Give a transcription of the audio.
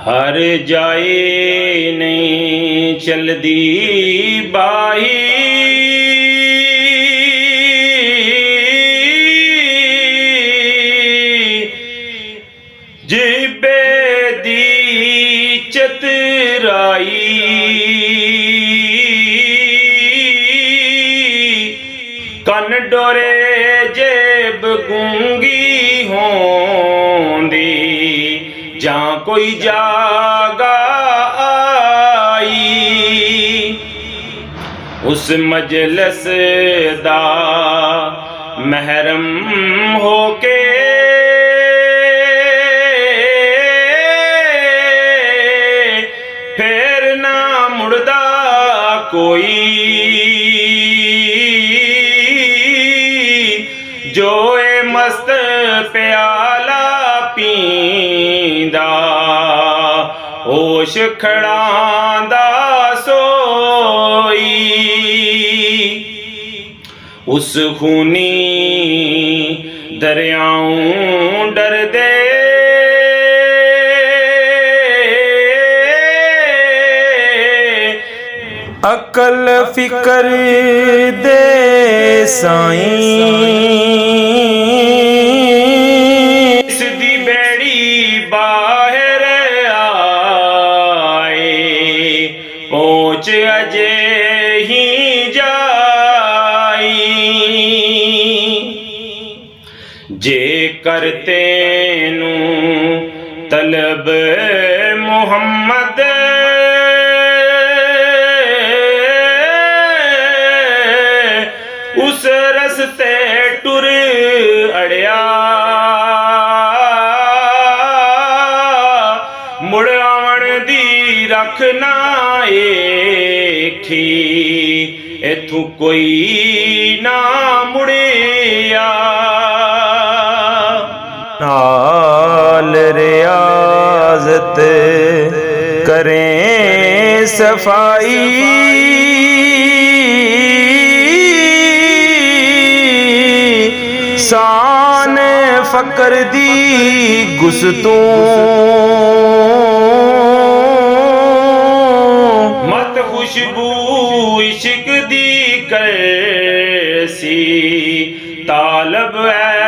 हर जाए नहीं चलदी बाही, जिबे दी चतराई, कन डोरे जेब गूंगी होंदी, जां कोई जागा आई। उस मजलस दा महरम होके फिर ना मुड़दा कोई, जो ए मस्त प्याला पींदा होश खड़ांदा सोई। उस खूनी दरियाओं डरदे अकल फिकर दे साईं, इसदी बेड़ी बाहर आए, पहुंच अजे ही जाई। जे करते नू तलब मुहम्मद, उस रस्ते टुर अड़िया, मुड़ आवन दी रख ना एखी, इथू कोई ना मुड़िया। नाल रियाजत करें सफाई, शान फकर दी गुस्तों, मत खुशबू इश्क दी कैसी तालब है